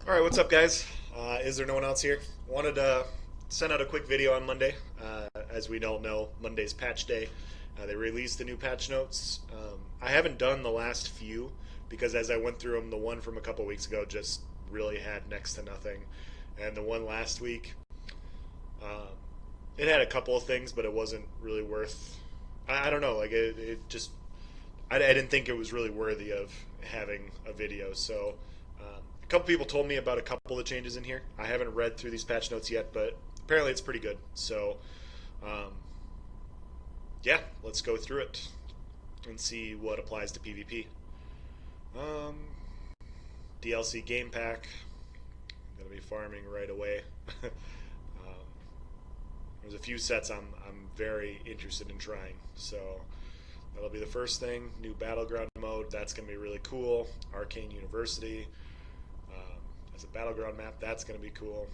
All right, what's up, guys? Is there no one else here? Wanted to send out a quick video on Monday. As we all know, Monday's patch day. They released the new patch notes. I haven't done the last few because as I went through them, the one from a couple weeks ago just really had next to nothing, and the one last week, um, it had a couple of things, but it wasn't really worth. I don't know, like it just I didn't think it was really worthy of having a video. So a couple people told me about a couple of changes in here. I haven't read through these patch notes yet, but apparently it's pretty good. So um, yeah, let's go through it and see what applies to PvP. Um, DLC game pack. I'm gonna be farming right away. There's a few sets I'm very interested in trying. So that'll be the first thing. New battleground mode. That's gonna be really cool. Arcane University as a battleground map. That's gonna be cool.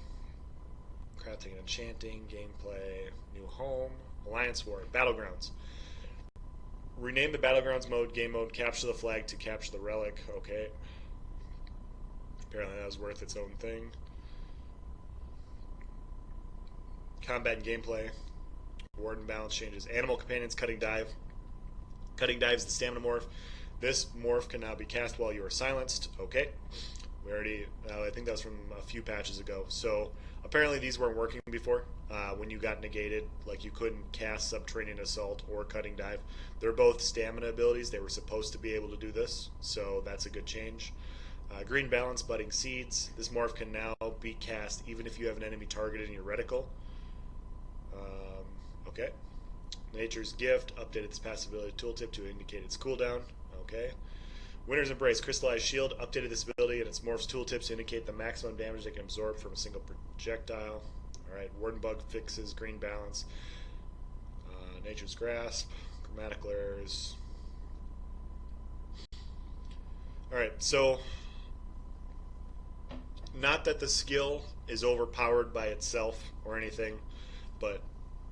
Crafting and enchanting gameplay. New home. Alliance War. Battlegrounds. Rename the battlegrounds mode game mode. Capture the flag to capture the relic. Okay. Apparently that was worth its own thing. Combat and gameplay. Warden balance changes. Animal companions, cutting dive. Cutting dive is the stamina morph. This morph can now be cast while you are silenced. Okay. We already, I think that was from a few patches ago. So apparently these weren't working before. When you got negated, like you couldn't cast Subterranean Assault or Cutting Dive. They're both stamina abilities. They were supposed to be able to do this, so that's a good change. Green Balance, Budding Seeds. This morph can now be cast even if you have an enemy targeted in your reticle. Okay. Nature's Gift, updated its passive ability tooltip to indicate its cooldown. Okay. Winter's Embrace, Crystallized Shield, updated this ability and its morph's tooltips to indicate the maximum damage they can absorb from a single projectile. Alright, Warden Bug fixes Green Balance. Nature's Grasp, Chromatic Layers. Alright, so not that the skill is overpowered by itself or anything, but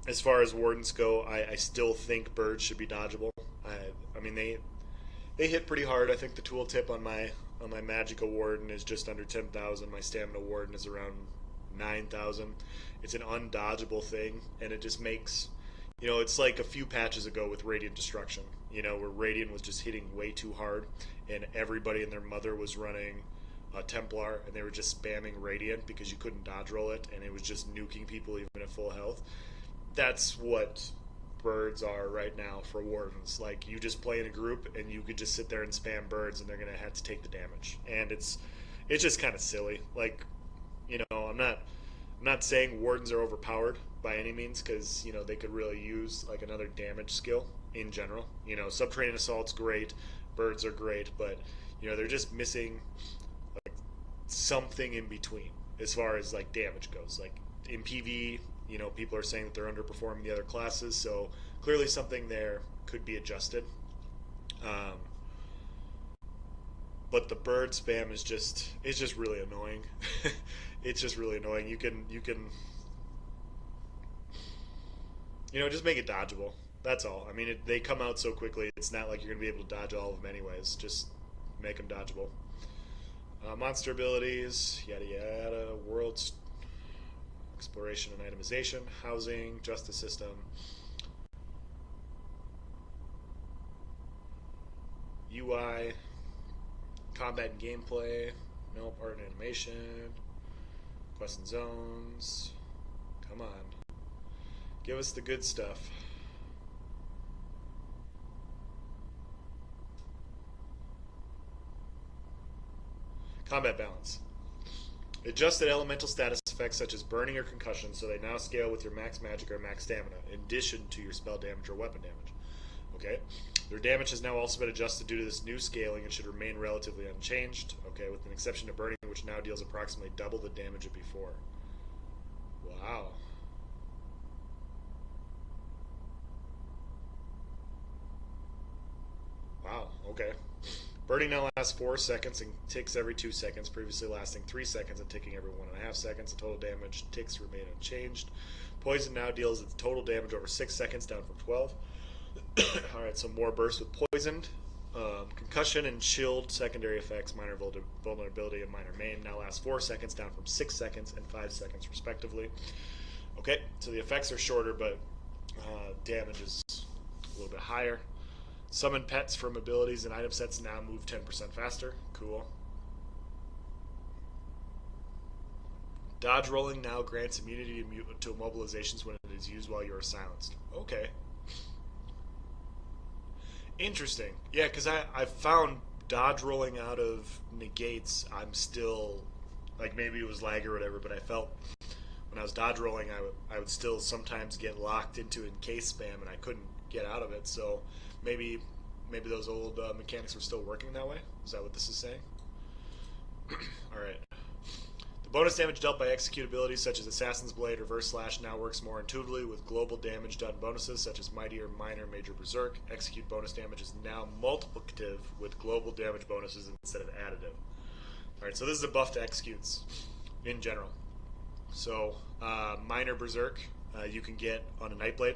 as far as wardens go, I still think birds should be dodgeable. I mean they hit pretty hard. I think the tooltip on my magical warden is just under 10,000. My stamina warden is around 9,000. It's an undodgeable thing, and it just makes it's like a few patches ago with Radiant Destruction. Where Radiant was just hitting way too hard, and everybody and their mother was running a Templar, and they were just spamming Radiant because you couldn't dodge roll it, and it was just nuking people even at full health. That's what birds are right now for wardens. Like, you just play in a group and you could just sit there and spam birds and they're gonna have to take the damage. And it's just kind of silly. Like, I'm not saying wardens are overpowered by any means, because they could really use like another damage skill in general. Subterranean Assault's great, birds are great, but they're just missing like something in between as far as like damage goes. Like in PV, people are saying that they're underperforming the other classes, so clearly something there could be adjusted. But the bird spam is just really annoying. It's just really annoying. You can just make it dodgeable. That's all. I mean, they come out so quickly. It's not like you're gonna be able to dodge all of them anyways. Just make them dodgeable. Monster abilities, yada yada. Worlds. Exploration and itemization, housing, justice system. UI, combat and gameplay, no art and animation, quests and zones. Come on. Give us the good stuff. Combat balance. Adjusted elemental status effects such as burning or concussion, so they now scale with your max magic or max stamina, in addition to your spell damage or weapon damage. Okay. Their damage has now also been adjusted due to this new scaling and should remain relatively unchanged. Okay, with an exception to burning, which now deals approximately double the damage of before. Wow. Wow, okay. Burning now lasts 4 seconds and ticks every 2 seconds, previously lasting 3 seconds and ticking every 1.5 seconds. The total damage ticks remain unchanged. Poison now deals its total damage over 6 seconds, down from 12. Alright, so more bursts with poisoned. Concussion and shield secondary effects, minor vulnerability, and minor maim now last 4 seconds, down from 6 seconds and 5 seconds, respectively. Okay, so the effects are shorter, but damage is a little bit higher. Summon pets from abilities and item sets now move 10% faster. Cool. Dodge rolling now grants immunity to immobilizations when it is used while you are silenced. Okay. Interesting. Yeah, because I found dodge rolling out of negates, I'm still, like maybe it was lag or whatever, but I felt when I was dodge rolling, I would still sometimes get locked into encase spam and I couldn't get out of it. So maybe those old mechanics were still working that way. Is that what this is saying? All right. The bonus damage dealt by execute abilities such as Assassin's Blade, Reverse Slash now works more intuitively with global damage done bonuses such as Mighty or Minor, Major, Berserk. Execute bonus damage is now multiplicative with global damage bonuses instead of additive. Alright, so this is a buff to executes in general. So, Minor Berserk you can get on a Nightblade.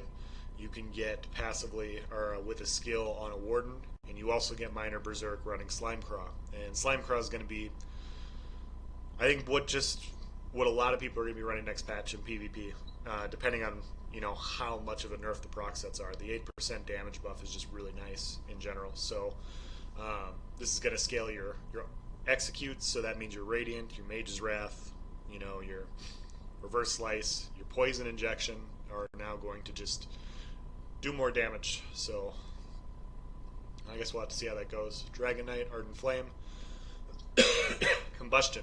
You can get passively or with a skill on a Warden. And you also get Minor Berserk running Slimecraw. And Slimecraw is going to be, I think, what a lot of people are going to be running next patch in PvP, depending on how much of a nerf the proc sets are. The 8% damage buff is just really nice in general. So this is going to scale your executes, so that means your Radiant, your Mage's Wrath, your Reverse Slice, your Poison Injection are now going to just do more damage. So I guess we'll have to see how that goes. Dragon Knight, Ardent Flame, Combustion.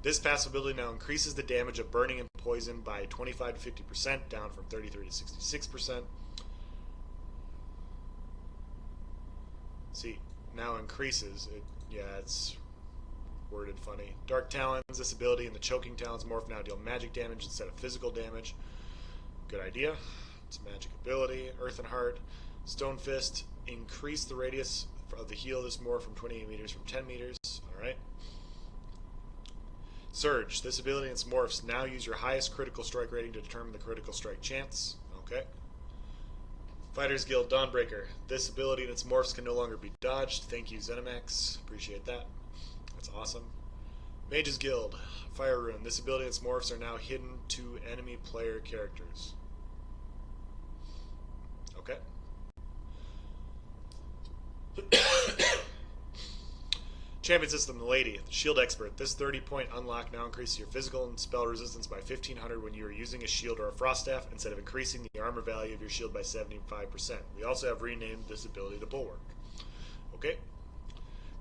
This passive ability now increases the damage of burning and poison by 25 to 50%, down from 33 to 66%. See, now increases. It's worded funny. Dark Talons, this ability and the Choking Talons morph now deal magic damage instead of physical damage. Good idea. It's a magic ability. Earthen Heart, Stone Fist, increase the radius of the heal of this morph from 28 meters from 10 meters. Alright. Surge. This ability and its morphs now use your highest critical strike rating to determine the critical strike chance. Okay. Fighters Guild Dawnbreaker. This ability and its morphs can no longer be dodged. Thank you, Zenimax. Appreciate that. That's awesome. Mages Guild Fire Rune. This ability and its morphs are now hidden to enemy player characters. Okay. Champion System, the Lady, Shield Expert. This 30-point unlock now increases your physical and spell resistance by 1500 when you are using a shield or a frost staff, instead of increasing the armor value of your shield by 75%. We also have renamed this ability to Bulwark. Okay.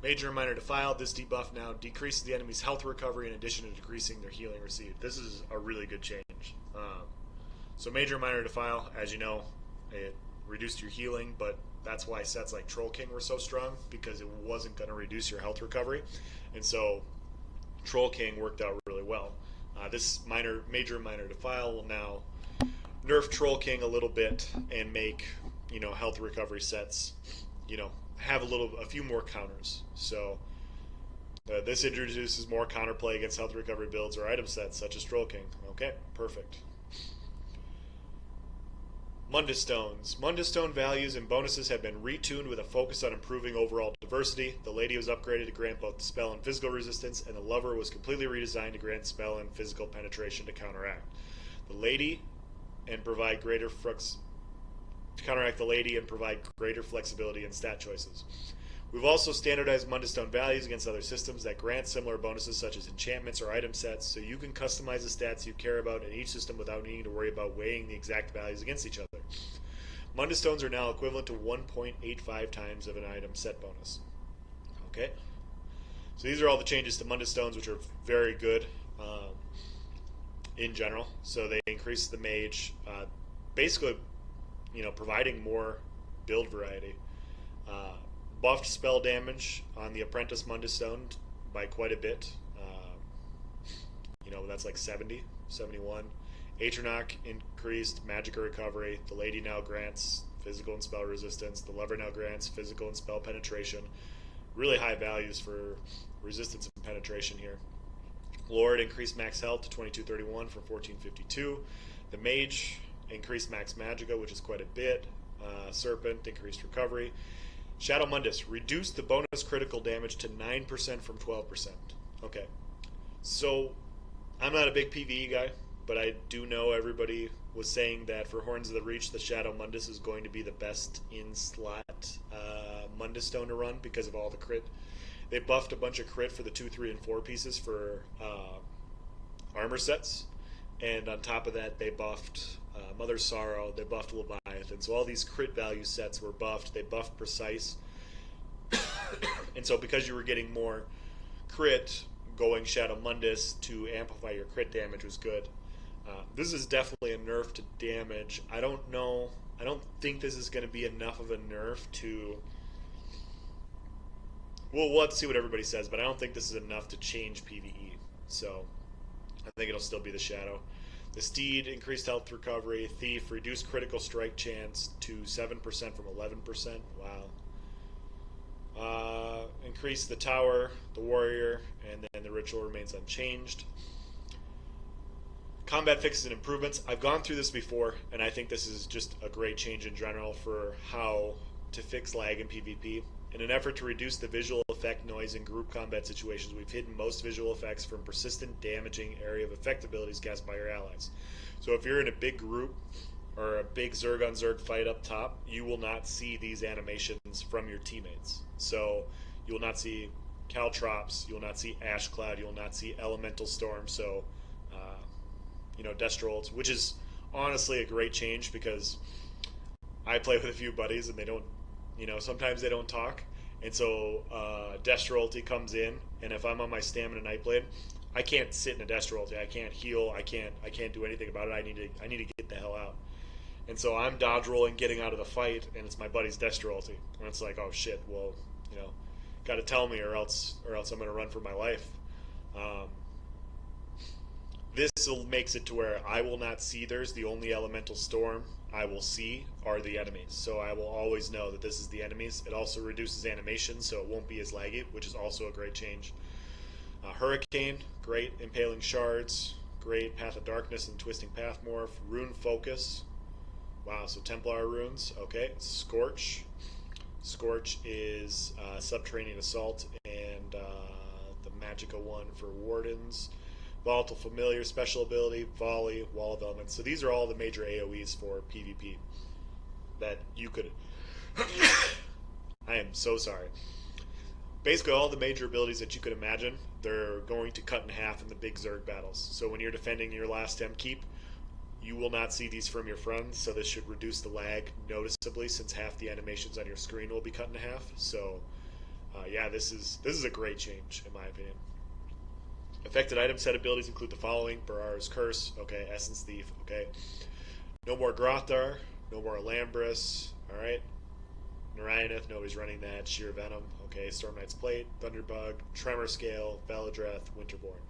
Major and Minor Defile. This debuff now decreases the enemy's health recovery in addition to decreasing their healing received. This is a really good change. So Major and Minor Defile, as you know, it reduced your healing, but that's why sets like Troll King were so strong, because it wasn't going to reduce your health recovery, and so Troll King worked out really well. This Major and Minor Defile will now nerf Troll King a little bit and make health recovery sets have a few more counters. So this introduces more counterplay against health recovery builds or item sets such as Troll King. Okay, perfect. Mundus Stones. Mundus Stone values and bonuses have been retuned with a focus on improving overall diversity. The Lady was upgraded to grant both spell and physical resistance, and the Lover was completely redesigned to grant spell and physical penetration to counteract the Lady and provide greater flexibility in stat choices. We've also standardized Mundus Stone values against other systems that grant similar bonuses such as enchantments or item sets, so you can customize the stats you care about in each system without needing to worry about weighing the exact values against each other. Mundus Stones are now equivalent to 1.85 times of an item set bonus. Okay? So these are all the changes to Mundus Stones, which are very good in general. So they increase the mage, basically, providing more build variety. Buffed spell damage on the Apprentice Mundus Stone by quite a bit. That's like 70, 71. Atronach increased magic recovery. The Lady now grants physical and spell resistance. The Lover now grants physical and spell penetration. Really high values for resistance and penetration here. Lord increased max health to 2231 from 1452. The Mage increased max magicka, which is quite a bit. Serpent increased recovery. Shadow Mundus, reduce the bonus critical damage to 9% from 12%. Okay. So, I'm not a big PvE guy, but I do know everybody was saying that for Horns of the Reach, the Shadow Mundus is going to be the best in slot Mundus Stone to run because of all the crit. They buffed a bunch of crit for the 2, 3, and 4 pieces for armor sets, and on top of that, they buffed Mother's Sorrow, they buffed Leviathan. So all these crit value sets were buffed. They buffed Precise. And so because you were getting more crit, going Shadow Mundus to amplify your crit damage was good. This is definitely a nerf to damage. I don't know. I don't think this is going to be enough of a nerf to... Well, we'll have to see what everybody says, but I don't think this is enough to change PvE. So I think it'll still be the Shadow. The Steed, increased health recovery. Thief, reduced critical strike chance to 7% from 11%. Wow. Increase the Tower, the Warrior, and then the Ritual remains unchanged. Combat fixes and improvements. I've gone through this before, and I think this is just a great change in general for how to fix lag in PvP. In an effort to reduce the visual effect noise in group combat situations, we've hidden most visual effects from persistent damaging area of effect abilities cast by your allies. So if you're in a big group or a big Zerg on Zerg fight up top, you will not see these animations from your teammates. So you will not see Caltrops, you will not see Ash Cloud, you will not see Elemental Storm. So, Destrolts, which is honestly a great change because I play with a few buddies and they don't, sometimes they don't talk. And so Destro ulti comes in, and if I'm on my Stamina Nightblade, I can't sit in a Destro ulti. I can't heal. I can't do anything about it. I need to get the hell out. And so I'm dodge rolling, getting out of the fight, and it's my buddy's Destro ulti. And it's like, oh shit, well, got to tell me, or else I'm going to run for my life. This makes it to where I will not see theirs. The only Elemental Storm I will see are the enemies. So I will always know that this is the enemies. It also reduces animation, so it won't be as laggy, which is also a great change. Hurricane, great. Impaling Shards, great. Path of Darkness and Twisting Path Morph. Rune Focus. Wow, so Templar runes. Okay. Scorch. Scorch is Subterranean Assault and the Magicka one for Wardens. Volatile Familiar, Special Ability, Volley, Wall of Elements. So these are all the major AoEs for PvP that you could... I am so sorry. Basically all the major abilities that you could imagine, they're going to cut in half in the big Zerg battles. So when you're defending your last M keep, you will not see these from your friends, so this should reduce the lag noticeably since half the animations on your screen will be cut in half. So yeah, this is a great change in my opinion. Affected item set abilities include the following: Barara's Curse, okay, Essence Thief, okay. No more Grothar, no more Alambris, alright. Narayaneth, nobody's running that. Sheer Venom, okay. Storm Knight's Plate, Thunderbug, Tremor Scale, Valadreth, Winterborn.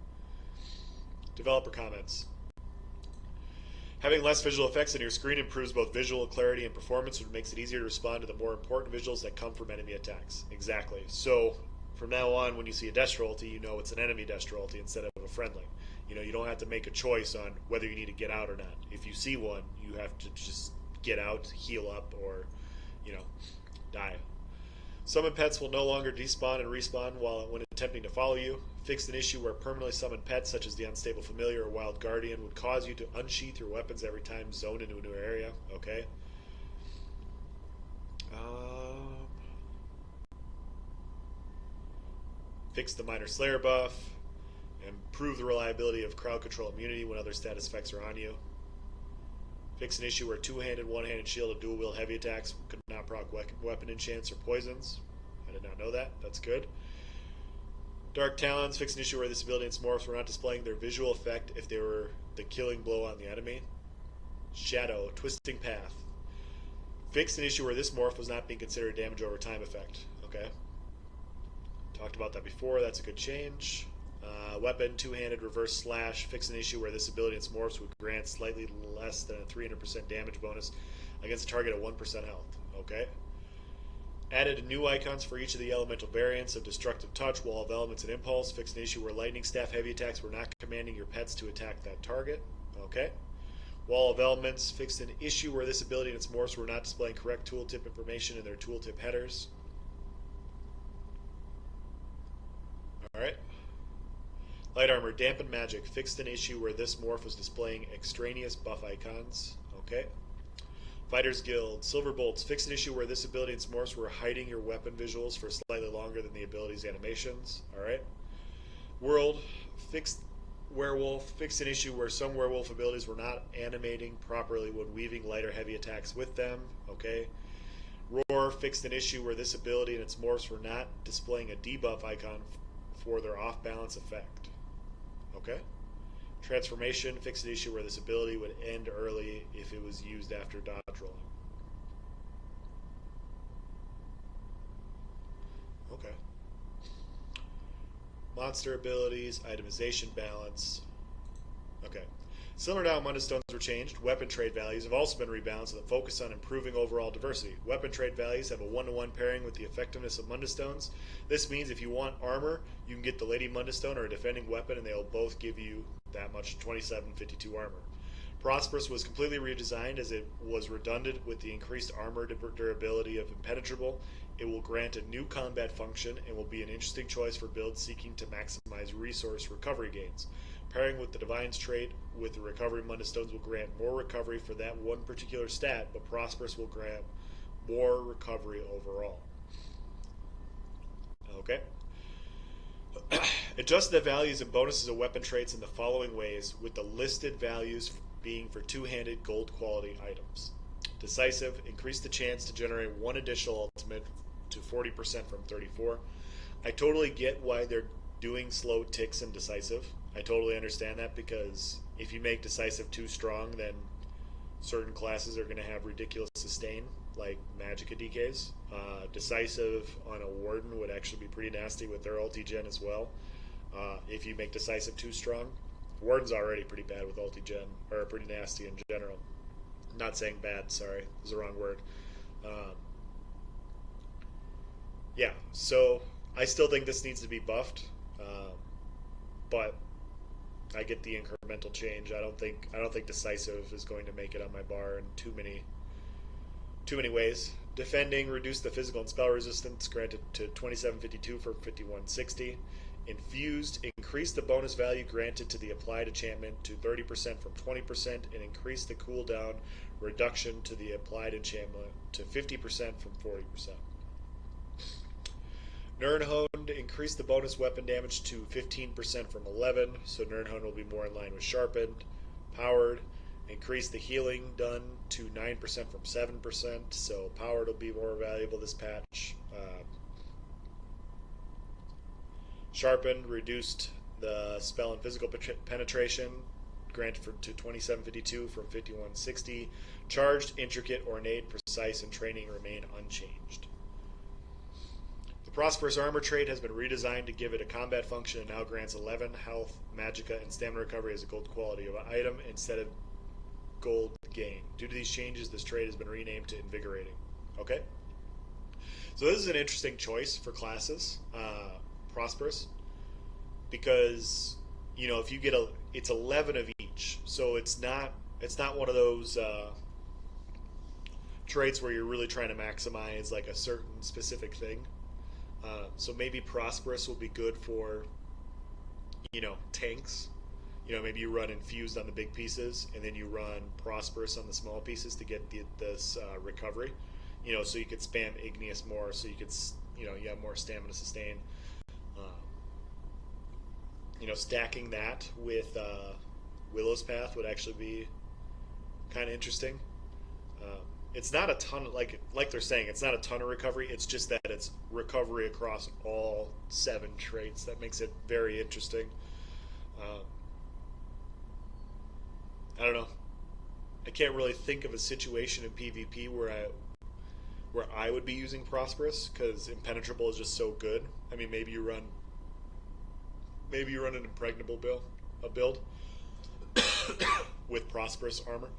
Developer comments. Having less visual effects on your screen improves both visual clarity and performance, which makes it easier to respond to the more important visuals that come from enemy attacks. Exactly. So, from now on, when you see a Destro ulti, you know it's an enemy Destro ulti instead of a friendly. You don't have to make a choice on whether you need to get out or not. If you see one, you have to just get out, heal up, or, die. Summon pets will no longer despawn and respawn when attempting to follow you. Fixed an issue where permanently summoned pets, such as the Unstable Familiar or Wild Guardian, would cause you to unsheath your weapons every time zoned into a new area. Okay. Fix the Minor Slayer buff. Improve the reliability of crowd control immunity when other status effects are on you. Fix an issue where two-handed, one-handed shield and dual-wield heavy attacks could not proc weapon enchants or poisons. I did not know that. That's good. Dark Talons. Fix an issue where this ability and its morphs were not displaying their visual effect if they were the killing blow on the enemy. Shadow. Twisting Path. Fix an issue where this morph was not being considered a damage over time effect. Okay. Talked about that before. That's a good change. Weapon, two-handed, reverse slash. Fix an issue where this ability and its morphs would grant slightly less than a 300% damage bonus against a target at 1% health. Okay. Added new icons for each of the elemental variants of Destructive Touch, Wall of Elements, and Impulse. Fix an issue where Lightning Staff heavy attacks were not commanding your pets to attack that target. Okay. Wall of Elements. Fixed an issue where this ability and its morphs were not displaying correct tooltip information in their tooltip headers. Alright. Light armor, dampen magic. Fixed an issue where this morph was displaying extraneous buff icons. Okay. Fighters Guild, Silver Bolts. Fixed an issue where this ability and morphs were hiding your weapon visuals for slightly longer than the ability's animations. Alright. World, fixed Werewolf. Fixed an issue where some werewolf abilities were not animating properly when weaving light or heavy attacks with them. Okay. Roar, fixed an issue where this ability and its morphs were not displaying a debuff icon for their off-balance effect. Okay. Transformation, fixed an issue where this ability would end early if it was used after dodge rolling. Okay. Monster abilities, itemization balance. Okay. Similar to how Munda Stones were changed, weapon trait values have also been rebalanced with a focus on improving overall diversity. Weapon trait values have a 1-to-1 pairing with the effectiveness of Munda Stones. This means if you want armor, you can get the Lady Munda Stone or a defending weapon, and they'll both give you that much 2752 armor. Prosperous was completely redesigned as it was redundant with the increased armor durability of Impenetrable. It will grant a new combat function and will be an interesting choice for builds seeking to maximize resource recovery gains. Pairing with the Divine's trait with the Recovery Munda Stones will grant more recovery for that one particular stat, but Prosperous will grant more recovery overall. Okay. Adjust the values and bonuses of weapon traits in the following ways, with the listed values being for two-handed gold quality items. Decisive, increase the chance to generate one additional ultimate to 40% from 34. I totally get why they're doing slow ticks in Decisive. I totally understand that, because if you make Decisive too strong, then certain classes are going to have ridiculous sustain, like Magicka DKs. Decisive on a Warden would actually be pretty nasty with their ulti gen as well. If you make Decisive too strong, Warden's already pretty bad with ulti gen, or pretty nasty in general. Not saying bad, sorry, was the wrong word. Yeah, so I still think this needs to be buffed, but I get the incremental change. I don't think Decisive is going to make it on my bar in too many ways. Defending, reduce the physical and spell resistance granted to 2752 from 5160. Infused, increase the bonus value granted to the applied enchantment to 30% from 20%, and increase the cooldown reduction to the applied enchantment to 50% from 40%. Nirnhoned, increase the bonus weapon damage to 15% from 11, so Nirnhoned will be more in line with Sharpened. Powered, increase the healing done to 9% from 7%, so Powered will be more valuable this patch. Sharpened, reduced the spell and physical penetration granted to 2752 from 5160. Charged, intricate, ornate, precise, and training remain unchanged. The Prosperous Armor trait has been redesigned to give it a combat function and now grants 11 health, magicka, and stamina recovery as a gold quality of an item instead of gold gain. Due to these changes, this trait has been renamed to Invigorating. Okay? So this is an interesting choice for classes, because, you know, if you get it's 11 of each, so it's not one of those traits where you're really trying to maximize like a certain specific thing. So maybe Prosperous will be good for, you know, tanks. You know, maybe you run Infused on the big pieces, and then you run Prosperous on the small pieces to get this recovery. You know, so you could spam Igneous more, so you could, you know, you have more stamina sustain. You know, stacking that with Willow's Path would actually be kind of interesting. It's not a ton of, like they're saying, it's not a ton of recovery. It's just that it's recovery across all 7 traits. That makes it very interesting. I don't know. I can't really think of a situation in PvP where I would be using Prosperous, because Impenetrable is just so good. I mean, maybe you run an Impregnable build with Prosperous armor.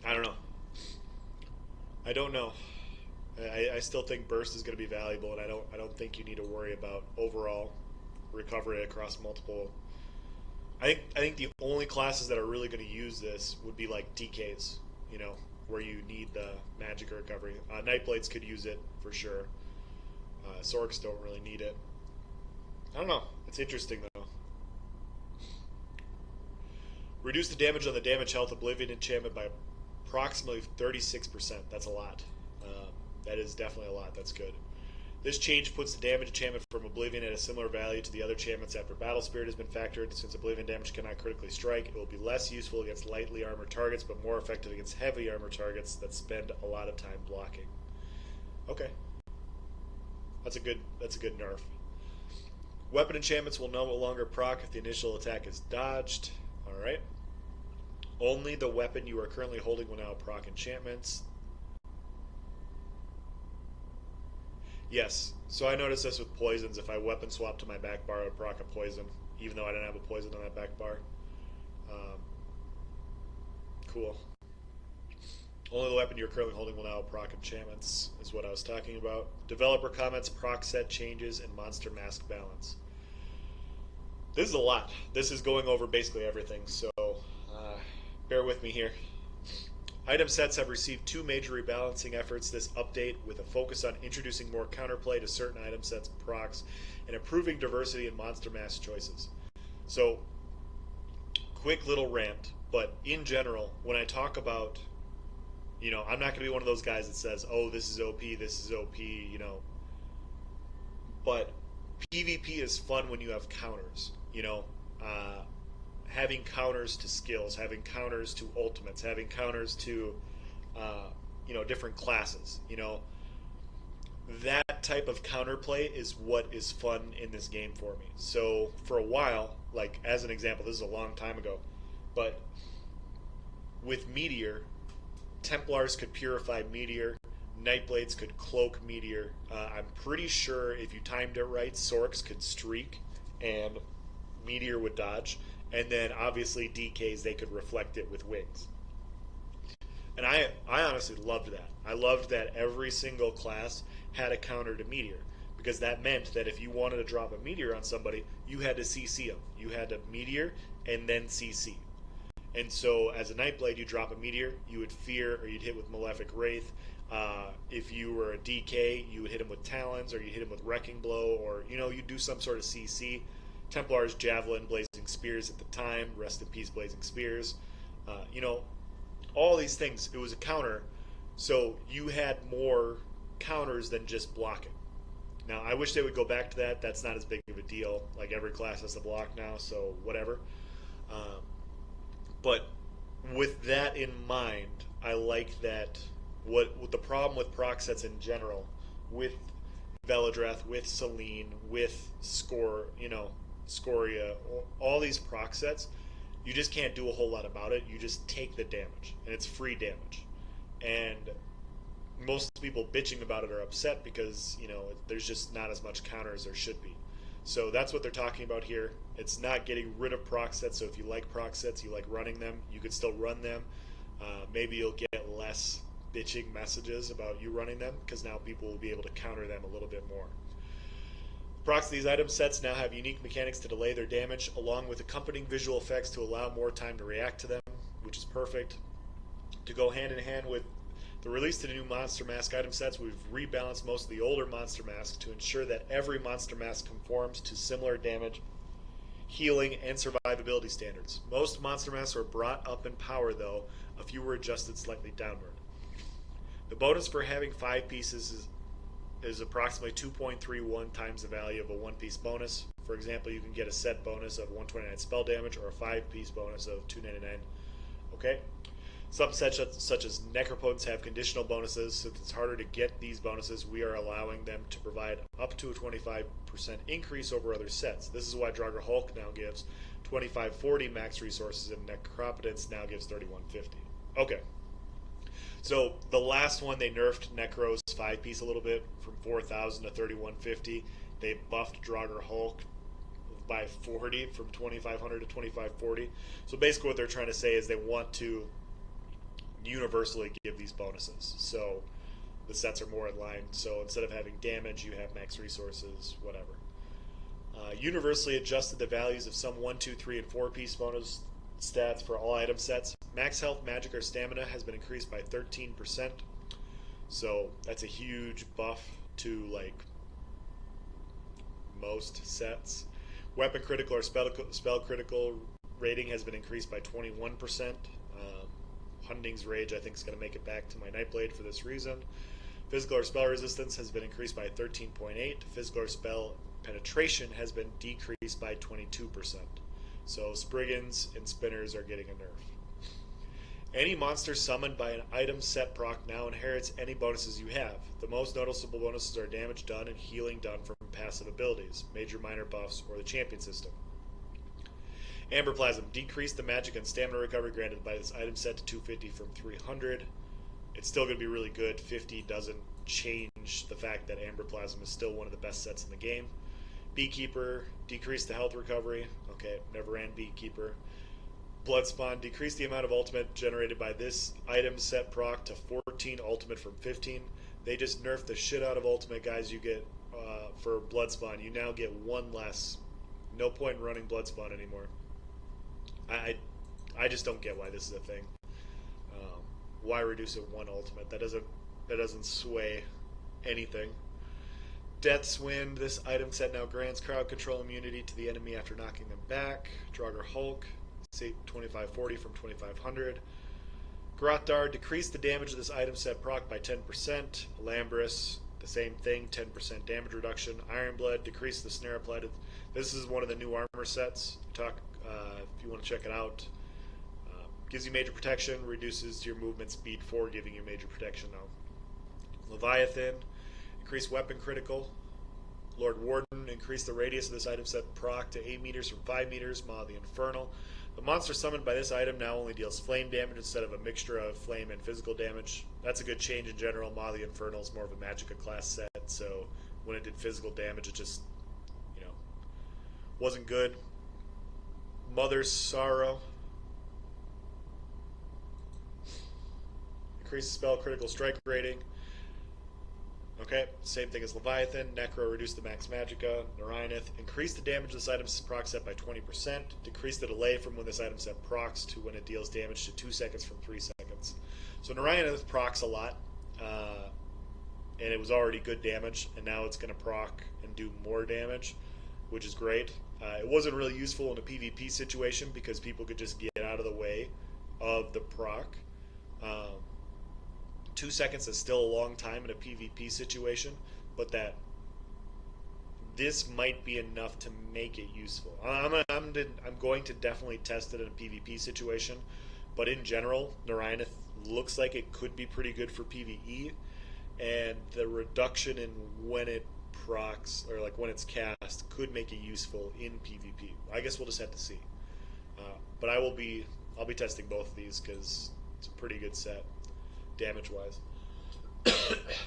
I don't know. I still think Burst is going to be valuable, and I don't think you need to worry about overall recovery across multiple. I think the only classes that are really going to use this would be like DKs, you know, where you need the magic recovery. Nightblades could use it for sure. Sorks don't really need it. I don't know. It's interesting though. Reduce the damage on the damage health Oblivion enchantment by approximately 36%. That's a lot. That is definitely a lot. That's good. This change puts the damage enchantment from Oblivion at a similar value to the other enchantments after Battle Spirit has been factored. Since Oblivion damage cannot critically strike, it will be less useful against lightly armored targets, but more effective against heavy armored targets that spend a lot of time blocking. Okay. That's a good nerf. Weapon enchantments will no longer proc if the initial attack is dodged. Alright. Only the weapon you are currently holding will now proc enchantments. Yes, so I noticed this with poisons. If I weapon swap to my back bar, I would proc a poison, even though I didn't have a poison on that back bar. Cool. Only the weapon you're currently holding will now proc enchantments, is what I was talking about. Developer comments proc set changes and monster mask balance. This is a lot. This is going over basically everything, so bear with me here. Item sets have received 2 major rebalancing efforts this update, with a focus on introducing more counterplay to certain item sets procs and improving diversity in monster mask choices. So, quick little rant, but in general, when I talk about, you know, I'm not going to be one of those guys that says, oh, this is OP, you know, but PvP is fun when you have counters, you know, having counters to skills, having counters to ultimates, having counters to, you know, different classes. You know, that type of counterplay is what is fun in this game for me. So for a while, like as an example, this is a long time ago, but with Meteor, Templars could purify Meteor, Nightblades could cloak Meteor. I'm pretty sure if you timed it right, Sorks could streak and Meteor would dodge. And then obviously DKs, they could reflect it with wings. And I honestly loved that. I loved that every single class had a counter to Meteor, because that meant that if you wanted to drop a Meteor on somebody, you had to CC them. You had to Meteor and then CC. And so as a Nightblade, you drop a Meteor, you would fear, or you'd hit with Malefic Wraith. If you were a DK, you would hit him with Talons, or you hit him with Wrecking Blow, or, you know, you'd do some sort of CC. Templars, Javelin, Blazing Spears at the time. Rest in peace, Blazing Spears. You know, all these things. It was a counter, so you had more counters than just blocking. Now, I wish they would go back to that. That's not as big of a deal. Like, every class has to block now, so whatever. But with that in mind, I like that what the problem with proc sets in general, with Veladrath, with Selene, with Scoria, all these proc sets, you just can't do a whole lot about it. You just take the damage, and it's free damage. And most people bitching about it are upset because, you know, there's just not as much counter as there should be. So that's what they're talking about here. It's not getting rid of proc sets, so if you like proc sets, you like running them, you could still run them. Maybe you'll get less bitching messages about you running them, because now people will be able to counter them a little bit more. Procs of these item sets now have unique mechanics to delay their damage, along with accompanying visual effects to allow more time to react to them, which is perfect. To go hand in hand with the release of the new Monster Mask item sets, we've rebalanced most of the older Monster Masks to ensure that every Monster Mask conforms to similar damage, healing, and survivability standards. Most Monster Masks were brought up in power, though. A few were adjusted slightly downward. The bonus for having 5 pieces is approximately 2.31 times the value of a 1-piece bonus. For example, you can get a set bonus of 129 spell damage, or a 5-piece bonus of 299. Okay? Some sets such as Necropotents have conditional bonuses. Since it's harder to get these bonuses, we are allowing them to provide up to a 25% increase over other sets. This is why Draugr Hulk now gives 2540 max resources, and Necropotence now gives 3150. Okay. So the last one, they nerfed Necro's 5-piece a little bit from 4,000 to 3,150. They buffed Draugr Hulk by 40 from 2,500 to 2,540. So basically what they're trying to say is they want to universally give these bonuses. So the sets are more in line. So instead of having damage, you have max resources, whatever. Universally adjusted the values of some 1, 2, 3, and 4-piece bonus stats for all item sets. Max health, magic, or stamina has been increased by 13%. So that's a huge buff to, like, most sets. Weapon critical or spell critical rating has been increased by 21%. Hunding's Rage, I think, is going to make it back to my Nightblade for this reason. Physical or spell resistance has been increased by 13.8. Physical or spell penetration has been decreased by 22%. So Spriggans and Spinners are getting a nerf. Any monster summoned by an item set proc now inherits any bonuses you have. The most noticeable bonuses are damage done and healing done from passive abilities, major minor buffs, or the champion system. Amber Plasm, decrease the magic and stamina recovery granted by this item set to 250 from 300. It's still going to be really good. 50 doesn't change the fact that Amber Plasm is still one of the best sets in the game. Beekeeper, decrease the health recovery. Okay, never ran Beekeeper. Bloodspawn, decrease the amount of ultimate generated by this item set proc to 14 ultimate from 15. They just nerfed the shit out of ultimate, guys. You get, for Bloodspawn, you now get one less. No point in running Bloodspawn anymore. I just don't get why this is a thing. Why reduce it one ultimate? That doesn't sway anything. Death's Wind. This item set now grants crowd control immunity to the enemy after knocking them back. Draugr Hulk, save 2540 from 2500. Grotdar, decrease the damage of this item set proc by 10%. Alambris, the same thing, 10% damage reduction. Ironblood, decrease the snare applied. This is one of the new armor sets. If you want to check it out. Gives you major protection, reduces your movement speed 4, giving you major protection now. Leviathan, increase weapon critical. Lord Warden, increase the radius of this item set proc to 8 meters from 5 meters. Maw the Infernal. The monster summoned by this item now only deals flame damage instead of a mixture of flame and physical damage. That's a good change in general. Maw the Infernal is more of a Magicka class set, so when it did physical damage, it just, wasn't good. Mother's Sorrow. Increase the spell critical strike rating. Okay, same thing as Leviathan. Necro, reduce the max magicka. Narayaneth, increase the damage of this item's proc set by 20%. Decrease the delay from when this item set procs to when it deals damage to 2 seconds from 3 seconds. So Narayaneth procs a lot, and it was already good damage, and now it's going to proc and do more damage, which is great. It wasn't really useful in a PvP situation because people could just get out of the way of the proc. 2 seconds is still a long time in a PvP situation, but this might be enough to make it useful. I'm going to definitely test it in a PvP situation, but in general, Narayaneth looks like it could be pretty good for PvE, and the reduction in when it procs, or like when it's cast, could make it useful in PvP. I guess we'll just have to see. But I'll be testing both of these because it's a pretty good set, damage-wise.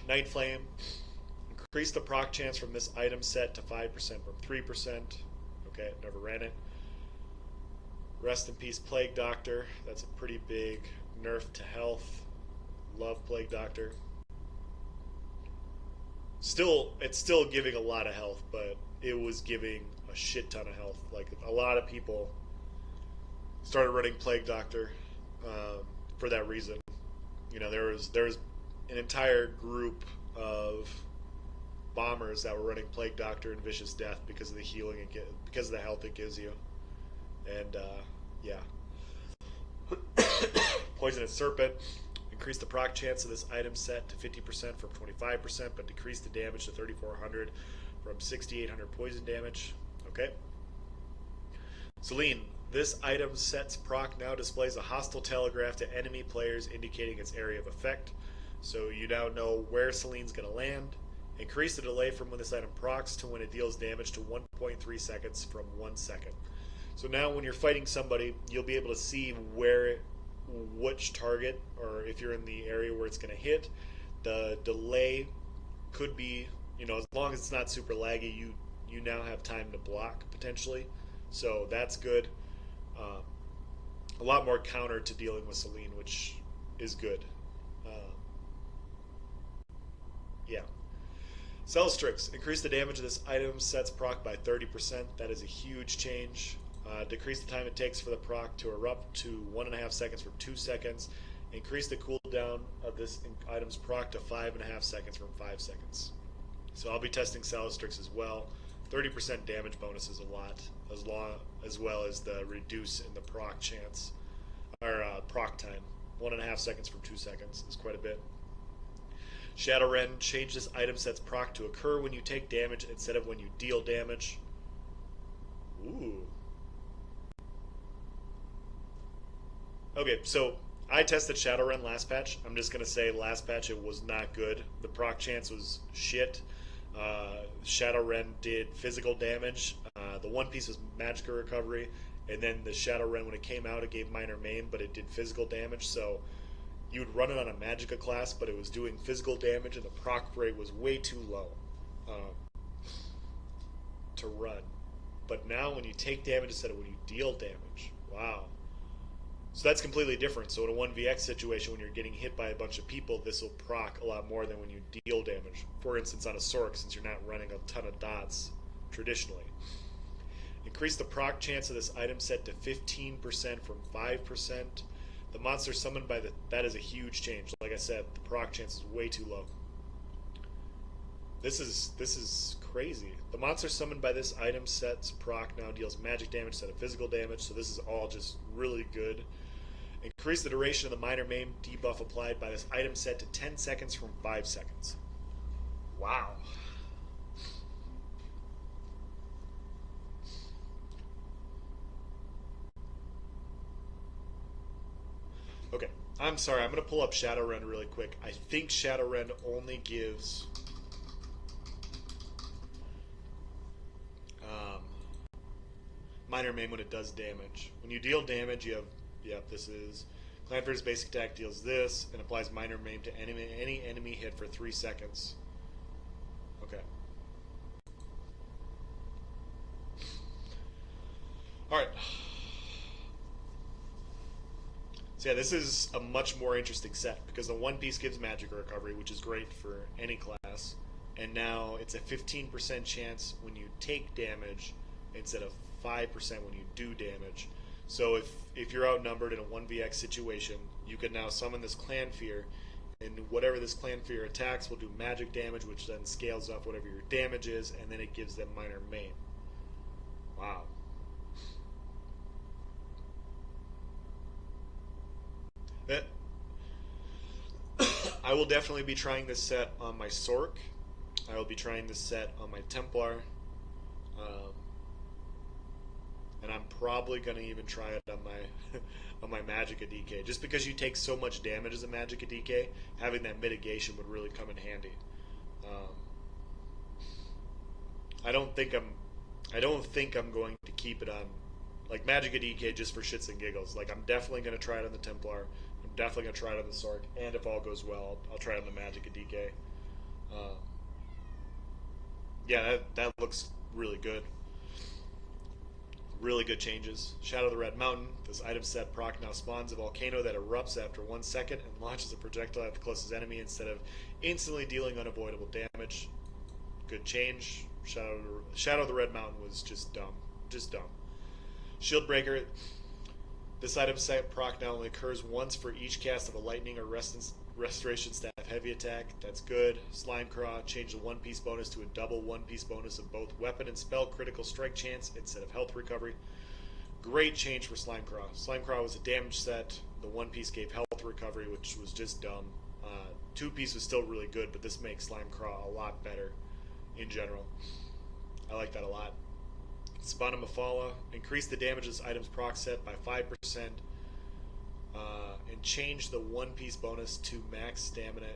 Night Flame. Increase the proc chance from this item set to 5% from 3%. Okay, never ran it. Rest in peace, Plague Doctor. That's a pretty big nerf to health. Love Plague Doctor. It's still giving a lot of health, but it was giving a shit ton of health. Like, a lot of people started running Plague Doctor for that reason. There was an entire group of bombers that were running Plague Doctor and Vicious Death because of the healing because of the health it gives you. And yeah. Poisonous Serpent. Increase the proc chance of this item set to 50% from 25%, but decrease the damage to 3,400 from 6,800 poison damage. Okay. Selene. This item set's proc now displays a hostile telegraph to enemy players indicating its area of effect. So you now know where Selene's going to land. Increase the delay from when this item procs to when it deals damage to 1.3 seconds from 1 second. So now when you're fighting somebody, you'll be able to see which target, or if you're in the area where it's going to hit. The delay could be, as long as it's not super laggy, you now have time to block potentially. So that's good. A lot more counter to dealing with Selene, which is good. Yeah. Celstrix. Increase the damage of this item set's proc by 30%. That is a huge change. Decrease the time it takes for the proc to erupt to 1.5 seconds from 2 seconds. Increase the cooldown of this item's proc to 5.5 seconds from 5 seconds. So I'll be testing Celstrix as well. 30% damage bonus is a lot, as well as the reduce in the proc chance, or proc time. 1.5 seconds from 2 seconds is quite a bit. Shadowrend changes item set's proc to occur when you take damage instead of when you deal damage. Ooh. Okay, so I tested Shadowrend last patch. I'm just going to say last patch it was not good. The proc chance was shit. Shadowrend did physical damage. The one piece was Magicka Recovery. And then the Shadowrend, when it came out, it gave minor maim, but it did physical damage. So you would run it on a Magicka class, but it was doing physical damage, and the proc rate was way too low to run. But now when you take damage instead of when you deal damage, wow. So that's completely different. So in a 1vx situation, when you're getting hit by a bunch of people, this will proc a lot more than when you deal damage. For instance, on a Sork, since you're not running a ton of dots traditionally. Increase the proc chance of this item set to 15% from 5%. The monster summoned by that is a huge change. Like I said, the proc chance is way too low. This is crazy. The monster summoned by this item set's proc now deals magic damage instead of physical damage, so this is all just really good. Increase the duration of the minor maim debuff applied by this item set to 10 seconds from 5 seconds. Wow. Okay, I'm sorry, I'm going to pull up Shadowrend really quick. I think Shadowrend only gives minor maim when it does damage. When you deal damage, you have, yep, this is Clanfear's basic attack deals this and applies minor maim to any enemy hit for 3 seconds. Okay. Alright. So yeah, this is a much more interesting set because the one piece gives Magicka Recovery, which is great for any class, and now it's a 15% chance when you take damage instead of 5% when you do damage. So if you're outnumbered in a 1vx situation, you can now summon this Clanfear, and whatever this Clanfear attacks will do magic damage, which then scales up whatever your damage is, and then it gives them minor maim. Wow. I will definitely be trying this set on my Sork. I will be trying this set on my Templar. And I'm probably going to even try it on my on my Magicka DK. Just because you take so much damage as a Magicka DK, having that mitigation would really come in handy. I don't think I'm going to keep it on like Magicka DK just for shits and giggles. Like I'm definitely going to try it on the Templar. I'm definitely going to try it on the Sork, and if all goes well, I'll try it on the Magicka DK. Yeah, that looks really good. Really good changes. Shadow of the Red Mountain. This item set proc now spawns a volcano that erupts after 1 second and launches a projectile at the closest enemy instead of instantly dealing unavoidable damage. Good change. Shadow of the Red Mountain was just dumb. Just dumb. Shield Breaker. This item set proc now only occurs once for each cast of a lightning or restoration staff heavy attack. That's good. Slimecraw changed the one piece bonus to a double one piece bonus of both weapon and spell critical strike chance instead of health recovery. Great change for Slimecraw. Slimecraw was a damage set. The one piece gave health recovery, which was just dumb. Two piece was still really good, but this makes Slimecraw a lot better in general. I like that a lot. Spawn of Mephala. Increase the damage of this item's proc set by 5%. And change the one piece bonus to max stamina.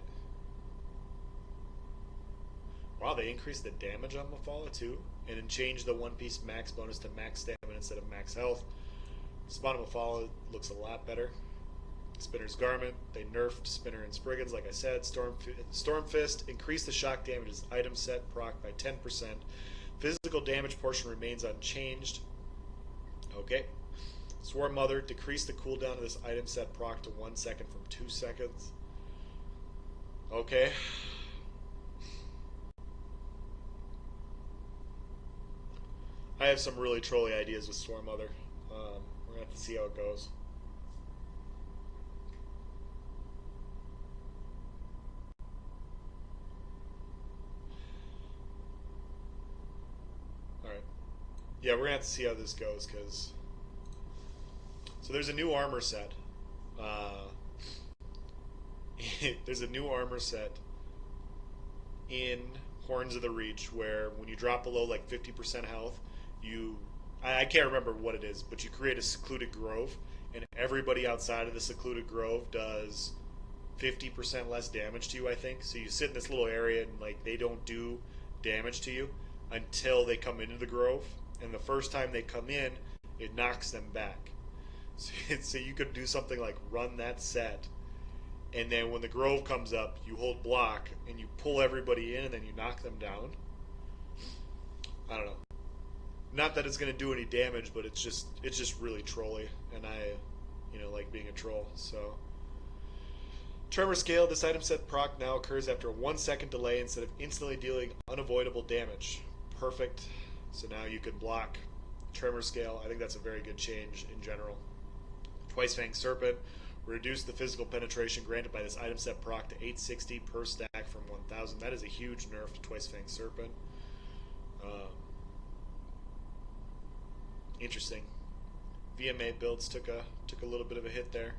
Wow, they increased the damage on Mephala too. And then change the one piece max bonus to max stamina instead of max health. Spawn of Mephala looks a lot better. Spinner's Garment. They nerfed Spinner and Spriggans, like I said. Stormfist. Increase the shock damage as item set proc by 10%. Physical damage portion remains unchanged. Okay. Swarm Mother, decrease the cooldown of this item set proc to 1 second from 2 seconds. Okay. I have some really trolly ideas with Swarm Mother. We're going to have to see how it goes. Yeah, we're gonna have to see how this goes because so there's a new armor set. Uh, there's a new armor set in Horns of the Reach where when you drop below like 50% health, you I can't remember what it is, but you create a secluded grove, and everybody outside of the secluded grove does 50% less damage to you, I think. So you sit in this little area and like they don't do damage to you until they come into the grove, and the first time they come in, it knocks them back. So you could do something like run that set, and then when the grove comes up, you hold block and you pull everybody in, and then you knock them down. I don't know. Not that it's going to do any damage, but it's just really trolly, and I, like being a troll. So, Tremor Scale. This item set proc now occurs after a 1 second delay instead of instantly dealing unavoidable damage. Perfect. So now you can block Tremor Scale. I think that's a very good change in general. Twice Fang Serpent. Reduce the physical penetration granted by this item set proc to 860 per stack from 1000. That is a huge nerf to Twice Fang Serpent. Interesting. VMA builds took a little bit of a hit there.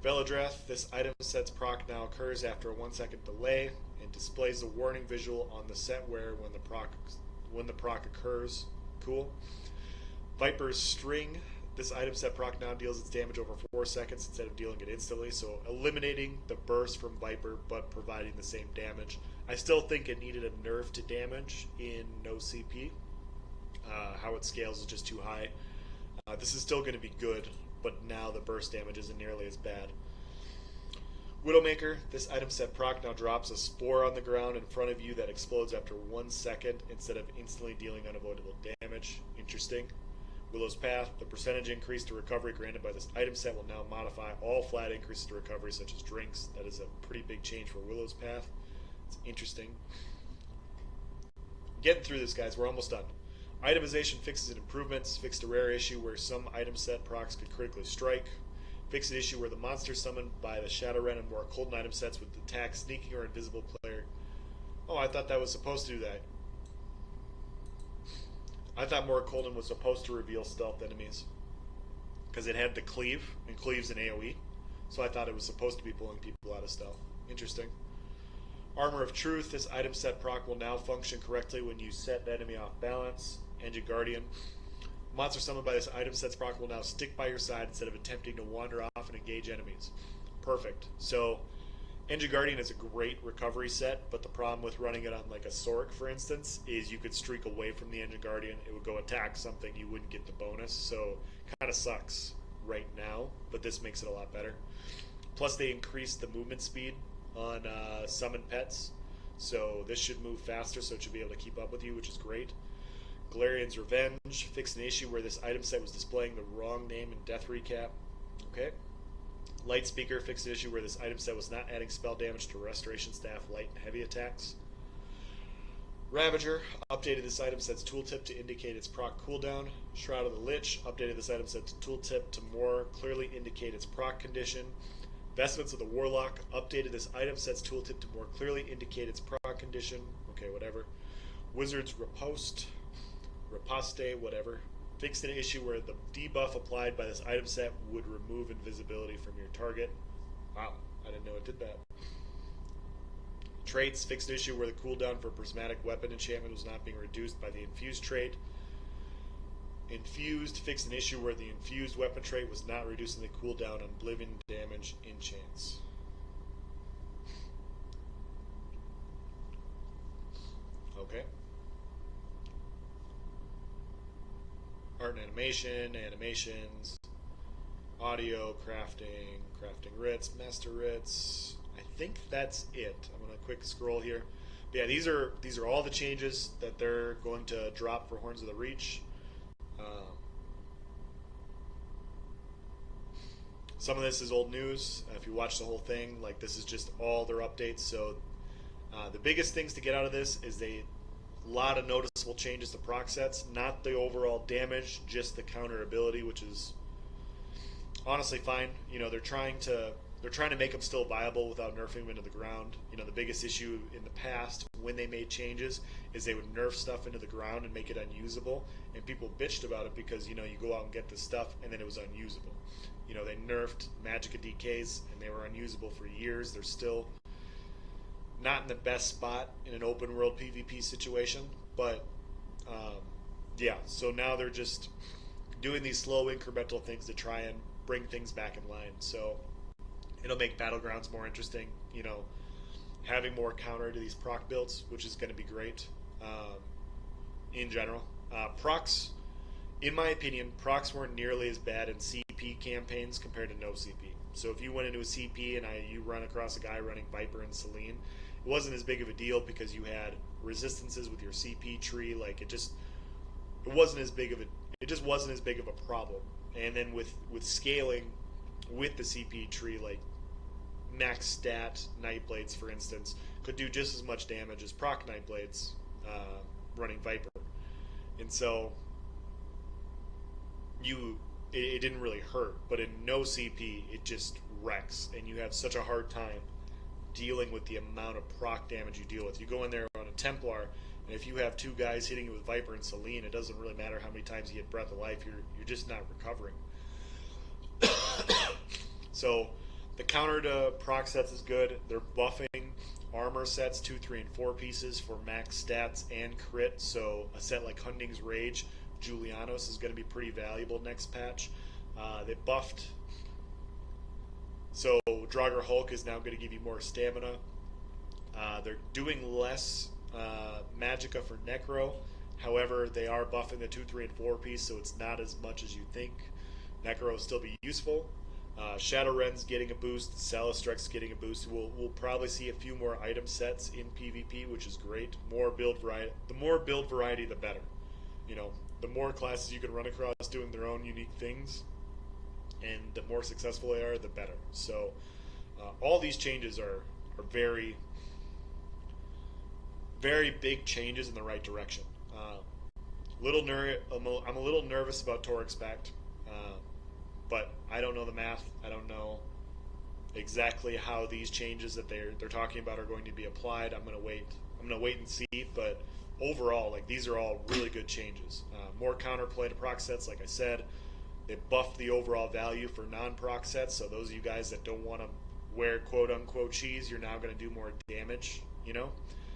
Velodreth. This item set's proc now occurs after a 1 second delay and displays the warning visual on the set where when the proc occurs. Cool. Viper's String. This item set proc now deals its damage over 4 seconds instead of dealing it instantly, so eliminating the burst from Viper but providing the same damage. I still think it needed a nerf to damage in no CP. How it scales is just too high. This is still going to be good, but now the burst damage isn't nearly as bad. Widowmaker. This item set proc now drops a spore on the ground in front of you that explodes after 1 second instead of instantly dealing unavoidable damage. Interesting. Willow's Path. The percentage increase to recovery granted by this item set will now modify all flat increases to recovery, such as drinks. That is a pretty big change for Willow's Path. It's interesting. Getting through this, guys. We're almost done. Itemization fixes and improvements. Fixed a rare issue where some item set procs could critically strike. Fixed an issue where the monster summoned by the Shadowrun and more Colton item sets would attack sneaking or invisible player. Oh, I thought that was supposed to do that. I thought More Colton was supposed to reveal stealth enemies because it had the cleave, and cleave's an AoE. So I thought it was supposed to be pulling people out of stealth. Interesting. Armor of Truth. This item set proc will now function correctly when you set the enemy off balance. Engine Guardian. Monster summoned by this item set's proc will now stick by your side instead of attempting to wander off and engage enemies. Perfect. So, Engine Guardian is a great recovery set, but the problem with running it on like a Sork, for instance, is you could streak away from the Engine Guardian. It would go attack something, you wouldn't get the bonus, so kind of sucks right now, but this makes it a lot better. Plus, they increased the movement speed on summoned pets, so this should move faster, so it should be able to keep up with you, which is great. Galarian's Revenge. Fixed an issue where this item set was displaying the wrong name in Death Recap. Okay. Light Speaker. Fixed an issue where this item set was not adding spell damage to Restoration Staff light and heavy attacks. Ravager. Updated this item set's tooltip to indicate its proc cooldown. Shroud of the Lich. Updated this item set's tooltip to more clearly indicate its proc condition. Vestments of the Warlock. Updated this item set's tooltip to more clearly indicate its proc condition. Okay, whatever. Wizard's Riposte. Riposte, whatever. Fixed an issue where the debuff applied by this item set would remove invisibility from your target. Wow, I didn't know it did that. Traits. Fixed an issue where the cooldown for prismatic weapon enchantment was not being reduced by the infused trait. Infused. Fixed an issue where the infused weapon trait was not reducing the cooldown on Oblivion damage enchants. Okay. Art and animation, animations, audio, crafting writs, master writs. I think that's it. I'm gonna quick scroll here. But yeah, these are all the changes that they're going to drop for Horns of the Reach. Some of this is old news. If you watch the whole thing, like this is just all their updates. So the biggest things to get out of this is a lot of noticeable changes to proc sets, not the overall damage, just the counter ability, which is honestly fine. You know, they're trying to they're trying to make them still viable without nerfing them into the ground. You know, the biggest issue in the past when they made changes is they would nerf stuff into the ground and make it unusable, and people bitched about it because, you know, you go out and get this stuff and then it was unusable. You know, they nerfed Magicka DKs and they were unusable for years. They're still not in the best spot in an open world PvP situation, but yeah, so now they're just doing these slow incremental things to try and bring things back in line. So it'll make Battlegrounds more interesting, you know, having more counter to these proc builds, which is going to be great in general. Procs, in my opinion, procs weren't nearly as bad in CP campaigns compared to no CP. So if you went into a CP and you run across a guy running Viper and Selene, it wasn't as big of a deal because you had resistances with your CP tree. Like, it just wasn't as big of a problem. And then with scaling with the CP tree, like max stat Nightblades, for instance, could do just as much damage as proc Nightblades running Viper. And so it didn't really hurt, but in no CP it just wrecks, and you have such a hard time dealing with the amount of proc damage you deal with. You go in there on a Templar, and if you have two guys hitting you with Viper and Selene, it doesn't really matter how many times you hit Breath of Life, you're just not recovering. So the counter to proc sets is good. They're buffing armor sets 2, 3, and 4 pieces for max stats and crit. So a set like Hunding's Rage, Julianos, is going to be pretty valuable next patch. They buffed, so Draugr Hulk is now going to give you more stamina. They're doing less Magicka for Necro. However, they are buffing the 2, 3, and 4 piece, so it's not as much as you think. Necro will still be useful. Shadowren's getting a boost. Salistrex getting a boost. We'll probably see a few more item sets in PvP, which is great. More build variety. The more build variety, the better. You know, the more classes you can run across doing their own unique things, and the more successful they are, the better. So all these changes are very, very big changes in the right direction. I'm a little nervous about Torix Pact, but I don't know the math. I don't know exactly how these changes that they're talking about are going to be applied. I'm gonna wait and see. But overall, like, these are all really good changes. More counterplay to proc sets, like I said. They buffed the overall value for non-proc sets, so those of you guys that don't want to wear quote-unquote cheese, you're now going to do more damage, you know?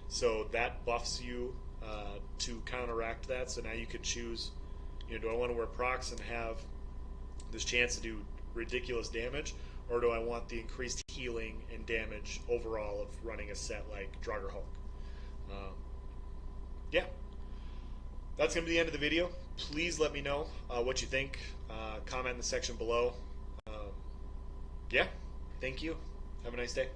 So that buffs you to counteract that, so now you can choose, you know, do I want to wear procs and have this chance to do ridiculous damage, or do I want the increased healing and damage overall of running a set like Draugr Hulk? Yeah. That's going to be the end of the video. Please let me know what you think. Comment in the section below. Yeah, thank you. Have a nice day.